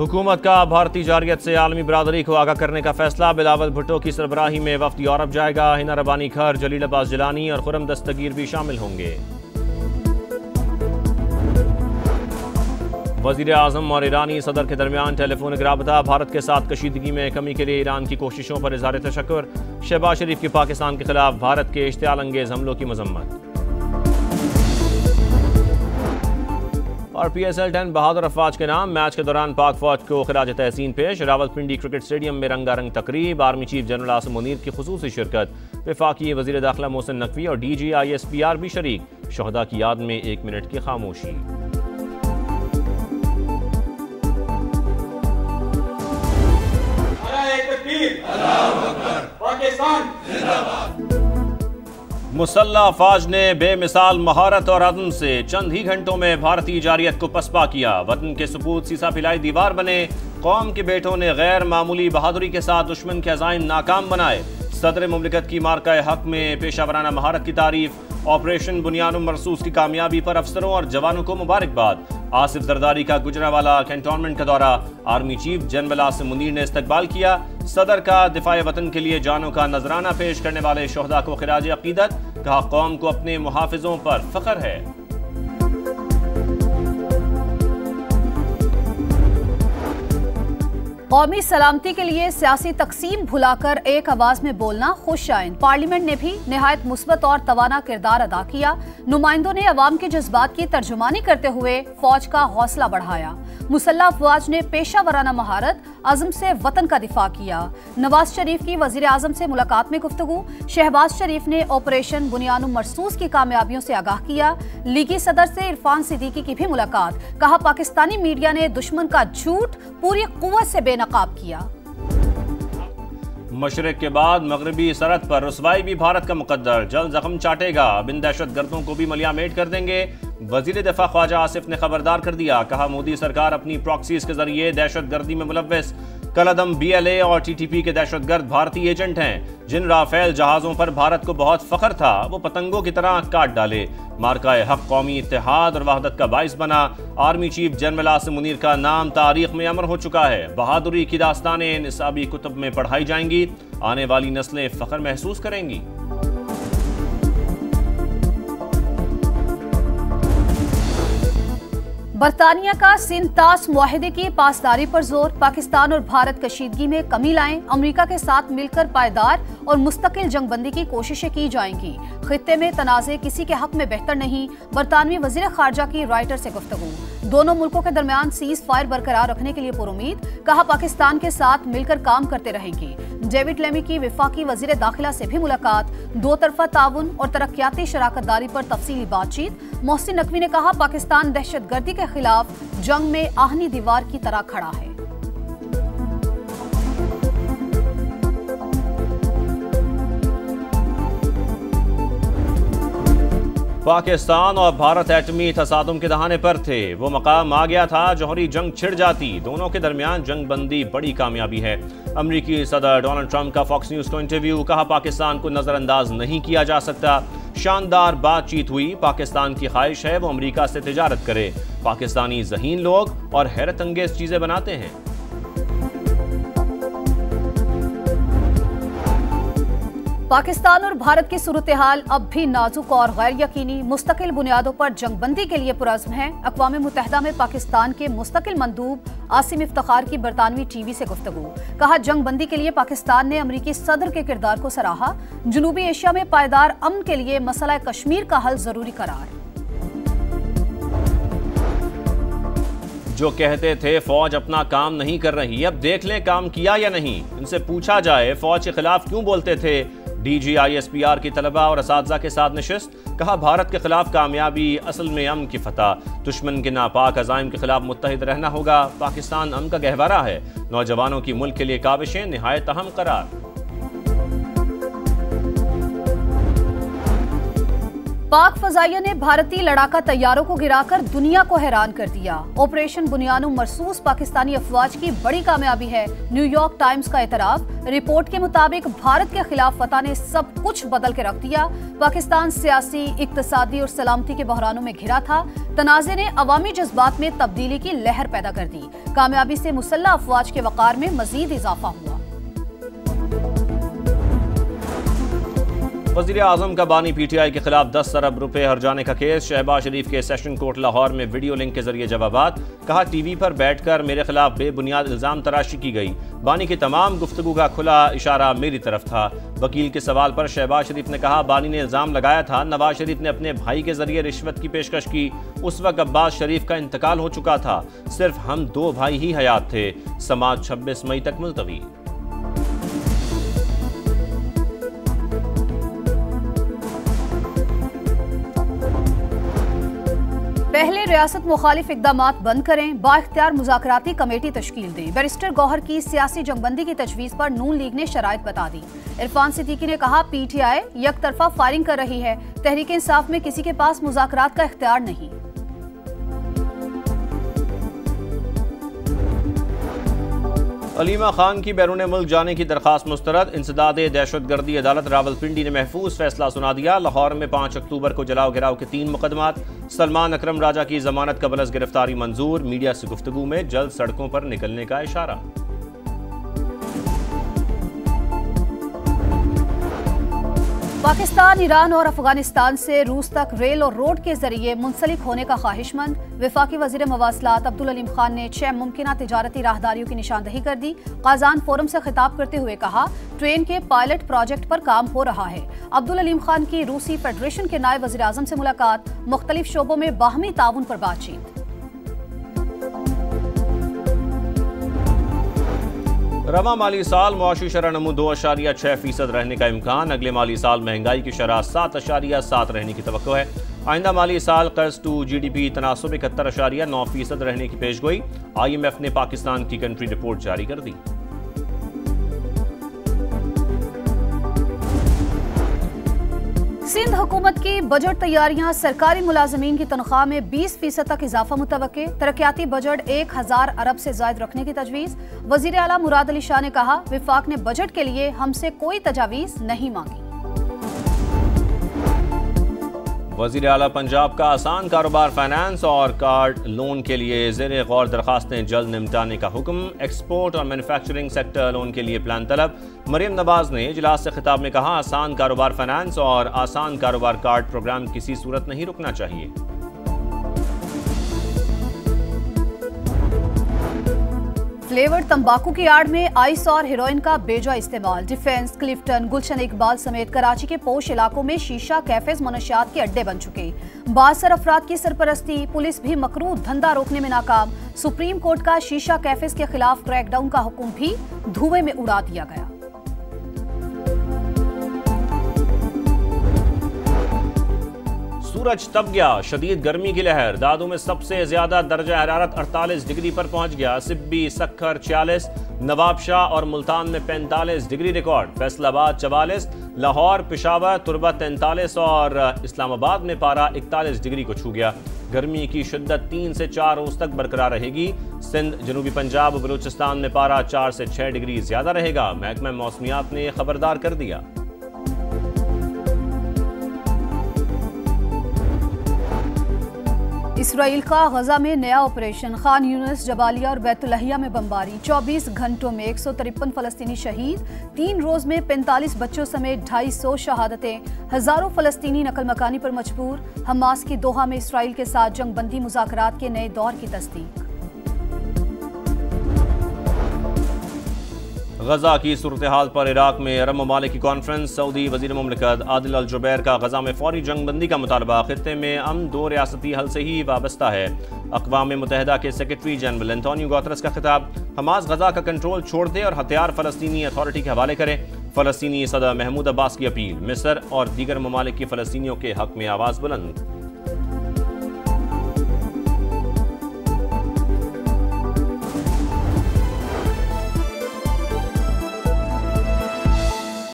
हुकूमत का भारतीय जारियत से आलमी बरादरी को आगाह करने का फैसला। बिलावल भुट्टो की सरबराही में वफ्द यूरोप जाएगा। हिना रबानी खर, जलील अब्बास जिलानी और खुरम दस्तगीर भी शामिल होंगे। वज़ीर आज़म और ईरानी सदर के दरमियान टेलीफोनिक राबता। भारत के साथ कशीदगी में कमी के लिए ईरान की कोशिशों पर इज़हार तशक्कुर। शहबाज शरीफ की पाकिस्तान के खिलाफ भारत के इश्तियाल अंगेज हमलों की मजम्मत। और PSL 10 बहादुर अफवाज के नाम। मैच के दौरान पाक फौज को खिराज तहसीन पेश। रावलपिंडी क्रिकेट स्टेडियम में रंगारंग तकरीब। Army chief general Asim Munir की खुसूसी शिरकत। वफाकी वज़ीर दाखिला मोहसिन नकवी और DG ISPR भी शरीक। शहदा की याद में 1 मिनट की खामोशी। मुसल्लह अफवाज ने बेमिसाल महारत और अज़्म से चंद ही घंटों में भारतीय जारियत को पसपा किया। वतन के सपूत सीसा फिलाई दीवार बने। कौम के बेटों ने गैर मामूली बहादुरी के साथ दुश्मन के अज़ाइम नाकाम बनाए। सदर मुमलिकत की मार्का हक में पेशावराना महारत की तारीफ। ऑपरेशन बुनियानुम मरसूस की कामयाबी पर अफसरों और जवानों को मुबारकबाद। आसिफ जरदारी का गुजरांवाला कैंटोनमेंट का दौरा। Army chief general Asim Munir ने इस्तकबाल किया। सदर का दिफाए वतन के लिए जानों का नजराना पेश करने वाले शोहदा को खिराज अकीदत। कहा, कौम को अपने मुहाफिजों पर फख्र है। कौमी सलामती के लिए सियासी तकसीम भुलाकर एक आवाज में बोलना खुश आइन। पार्लियामेंट ने भी निहायत मुस्बत और तवाना किरदार अदा किया। नुमाइंदों ने अवाम के जज्बात की तर्जुमानी करते हुए फौज का हौसला बढ़ाया। मुसल्लह अफवाज ने पेशा वराना महारत अज़म से वतन का दिफा किया। नवाज शरीफ की वज़ीर आज़म से मुलाकात में गुफ्तगू। शहबाज शरीफ ने ऑपरेशन बुनियानुम मरसूस की कामयाबियों से आगाह किया। लीगी सदर से इरफान सिद्दीकी की भी मुलाकात। कहा, पाकिस्तानी मीडिया ने दुश्मन का झूठ पूरी कुव्वत से बेनकाब किया। मशरिक के बाद मगरबी सरहद पर रुसवाई भी भारत का मुकद्दर। जल्द जख्म चाटेगा। बिन दहशत गर्दों को भी मलियामेट कर देंगे। वजीर दिफा ख्वाजा आसिफ ने खबरदार कर दिया। कहा, मोदी सरकार अपनी प्रॉक्सीज के जरिए दहशत गर्दी में मुलव्वस। कलअदम BLA और TTP के दहशत गर्द भारतीय एजेंट हैं। जिन राफेल जहाजों पर भारत को बहुत फख्र था वो पतंगों की तरह काट डाले। मार्का हक कौमी इत्तेहाद और वहदत का बाइस बना। Army chief general Asim Munir का नाम तारीख में अमर हो चुका है। बहादुरी की दास्तानें निसाबी कुतुब में पढ़ाई जाएंगी। आने वाली नस्लें फख्र महसूस करेंगी। बरतानिया का सिंतास मुआहिदे की पासदारी पर जोर। पाकिस्तान और भारत कशीदगी में कमी लाएं। अमेरिका के साथ मिलकर पायदार और मुस्तकिल जंगबंदी की कोशिशें की जाएंगी। खित्ते में तनाज़े किसी के हक में बेहतर नहीं। बरतानवी वज़ीर ख़ारजा की रॉयटर से गुफ्तगू। दोनों मुल्कों के दरमियान सीज फायर बरकरार रखने के लिए पुरुमीद। कहा, पाकिस्तान के साथ मिलकर काम करते रहेंगी। डेविड लेमी की वफाकी वज़ीर दाखिला से भी मुलाकात। दो तरफा ताउन और तरक्याती शराकतदारी पर तफसीली बातचीत। मोहसिन नकवी ने कहा, पाकिस्तान दहशत गर्दी के खिलाफ जंग में आहनी दीवार की तरह खड़ा है। पाकिस्तान और भारत एटमी तसादुम के दहाने पर थे। वो मकाम आ गया था जौहरी जंग छिड़ जाती। दोनों के दरमियान जंग बंदी बड़ी कामयाबी है। अमरीकी सदर डोनाल्ड ट्रंप का फॉक्स न्यूज को इंटरव्यू। कहा, पाकिस्तान को नजरअंदाज नहीं किया जा सकता। शानदार बातचीत हुई। पाकिस्तान की ख्वाहिश है वो अमरीका से तिजारत करे। पाकिस्तानी ज़हीन लोग और हैरत अंगेज चीजें बनाते हैं। पाकिस्तान और भारत की सूरत हाल अब भी नाजुक और गैर यकीनी। मुस्तकिल बुनियादों पर जंगबंदी के लिए पुरज़्म है। अक़वाम मुत्तहिदा में पाकिस्तान के मुस्तकिल मंदूब आसिम इफ्तिखार की बरतानवी TV से गुफ्तगू। कहा, जंगबंदी के लिए पाकिस्तान ने अमरीकी सदर के किरदार को सराहा। जनूबी एशिया में पायदार अमन के लिए मसला कश्मीर का हल जरूरी करार। जो कहते थे फौज अपना काम नहीं कर रही, अब देख लें काम किया या नहीं। इनसे पूछा जाए फौज के खिलाफ क्यों बोलते थे। DG ISPR की तलबा और असातिज़ा के साथ नशिस्त। कहा, भारत के खिलाफ कामयाबी असल में अमन की फतह। दुश्मन के नापाक अज़ाइम के खिलाफ मुत्तहिद रहना होगा। पाकिस्तान अमन का गहवारा है। नौजवानों की मुल्क के लिए काविशें निहायत अहम करार। पाक फजाइया ने भारतीय लड़ाका तैयारों को गिराकर दुनिया को हैरान कर दिया। ऑपरेशन बुनियानो मरसूस पाकिस्तानी अफवाज की बड़ी कामयाबी है। न्यूयॉर्क टाइम्स का एतराफ। रिपोर्ट के मुताबिक भारत के खिलाफ फतह ने सब कुछ बदल के रख दिया। पाकिस्तान सियासी, इक्तसादी और सलामती के बहरानों में घिरा था। तनाज़े ने अवामी जज्बात में तब्दीली की लहर पैदा कर दी। कामयाबी से मुसल्लह अफवाज के वक़ार में मजीद इजाफा हुआ। वज़ीर आज़म का बानी PTI के खिलाफ 10 अरब रुपए हर्जाने का केस। शहबाज शरीफ के सेशन कोर्ट लाहौर में वीडियो लिंक के जरिए जवाबात। कहा, टीवी पर बैठकर मेरे खिलाफ बेबुनियाद इल्जाम तराशी की गई। बानी की तमाम गुफ्तगू का खुला इशारा मेरी तरफ था। वकील के सवाल पर शहबाज शरीफ ने कहा, बानी ने इल्जाम लगाया था नवाज शरीफ ने अपने भाई के जरिए रिश्वत की पेशकश की। उस वक्त अब्बास शरीफ का इंतकाल हो चुका था। सिर्फ हम 2 भाई ही हयात थे। समात 26 मई तक मुलतवी। पहले रियासत मुखालिफ इकदामात बंद करें, बाइख्तियार मुज़ाकराती कमेटी तश्कील दें। बैरिस्टर गौहर की सियासी जंगबंदी की तजवीज़ पर नून लीग ने शराइत बता दी। इरफान सिद्दीकी ने कहा, PTI यकतरफा फायरिंग कर रही है। तहरीक इंसाफ में किसी के पास मुज़ाकरात का इख्तियार नहीं। अलीमा खान की बैरून मुल्क जाने की दरखास्त मुस्तरद। इंसदादे दहशतगर्दी अदालत रावलपिंडी ने महफूज फैसला सुना दिया। लाहौर में 5 अक्टूबर को जलाओ गिराव के 3 मुकदमात। सलमान अकरम राजा की जमानत कबल अज़ गिरफ्तारी मंजूर। मीडिया से गुफ्तगू में जल्द सड़कों पर निकलने का इशारा। पाकिस्तान, ईरान और अफगानिस्तान से रूस तक रेल और रोड के जरिए मुंसलिक होने का ख्वाहिशमंद। वफाकी वजीर मवासलात अब्दुल अलीम खान ने 6 मुमकिना तिजारती राहदारियों की निशानदही कर दी। काजान फोरम से खिताब करते हुए कहा, ट्रेन के पायलट प्रोजेक्ट पर काम हो रहा है। अब्दुल अलीम खान की रूसी फेडरेशन के नायब वजीर आजम से मुलाकात। मुख्तलिफ शोबों में बाहमी ताउन पर बातचीत। रवा माली साल मुआशी शरह नमू 2.6% रहने का इम्कान। अगले माली साल महंगाई की शरह 7.7 रहने की तवक्को है। आइंदा माली साल कर्ज टू GDP तनासुब 71.9% रहने की पेशगोई। IMF ने पाकिस्तान की कंट्री रिपोर्ट जारी कर दी। सिंध हुकूमत की बजट तैयारियां। सरकारी मुलाजमीन की तनख्वाह में 20% तक इजाफा मुतवक्के। तरक्याती बजट 1000 अरब से जायद रखने की तजवीज़। वजीर आला मुराद अली शाह ने कहा, विफाक ने बजट के लिए हमसे कोई तजावीज़ नहीं मांगी। वजीर आला पंजाब का आसान कारोबार फाइनेंस और कार्ड लोन के लिए ज़ेरे गौर दरखास्तें जल्द निपटाने का हुक्म। एक्सपोर्ट और मैन्युफैक्चरिंग सेक्टर लोन के लिए प्लान तलब। मरियम नवाज ने इजलास से खिताब में कहा, आसान कारोबार फाइनेंस और आसान कारोबार कार्ड प्रोग्राम किसी सूरत नहीं रुकना चाहिए। फ्लेवर्ड तंबाकू की आड़ में आइस और हेरोइन का बेजा इस्तेमाल। डिफेंस, क्लिफ्टन, गुलशन इकबाल समेत कराची के पोश इलाकों में शीशा कैफेज मनशियात के अड्डे बन चुके। 52 अफराद की सरपरस्ती। पुलिस भी मकरूह धंधा रोकने में नाकाम। सुप्रीम कोर्ट का शीशा कैफेज के खिलाफ क्रैकडाउन का हुक्म भी धुएं में उड़ा दिया गया। सूरज तप गया। शदीद गर्मी की लहर। दादू में सबसे ज्यादा दर्जा हरारत 48 डिग्री पर पहुंच गया। सिब्बी, सक्खर 46, नवाबशाह और मुल्तान में 45 डिग्री रिकॉर्ड। फैसलाबाद 44, लाहौर, पेशावर, तुरबा 43 और इस्लामाबाद में पारा 41 डिग्री को छू गया। गर्मी की शिद्दत 3 से 4 रोज तक बरकरार रहेगी। सिंध, जनूबी पंजाब, बलूचिस्तान में पारा 4 से 6 डिग्री ज्यादा रहेगा। महकमा मौसमियात ने खबरदार कर दिया। इसराइल का गजा में नया ऑपरेशन। खान यूनिस, जबालिया और बैतुलहिया में बमबारी। 24 घंटों में 153 फलस्तीनी शहीद। 3 रोज में 45 बच्चों समेत 250 शहादतें। हजारों फलस्तीनी नकल मकानी पर मजबूर। हमास की दोहा में इसराइल के साथ जंगबंदी मुज़ाकरात के नए दौर की तस्दीक। गजा की सूरत हाल पर इराक में अरब ममालिक की कॉन्फ्रेंस। सऊदी वजीर मुमलिकत आदिल अल जुबैर का गजा में फौरी जंगबंदी का मुतालबा। खित्ते में अमन 2 रियासती हल से ही वाबस्ता है। अक़वाम मुत्तहिदा के सेक्रेटरी जनरल एंटोनियो गुतेरेस का खिताब। हमास गजा का कंट्रोल छोड़ दे और हथियार फ़लस्तीनी अथॉरिटी के हवाले करे। फ़लस्तीनी सदर महमूद अब्बास की अपील। मिस्र और दीगर ममालिक की फ़लस्तीनियों के हक में आवाज़ बुलंद।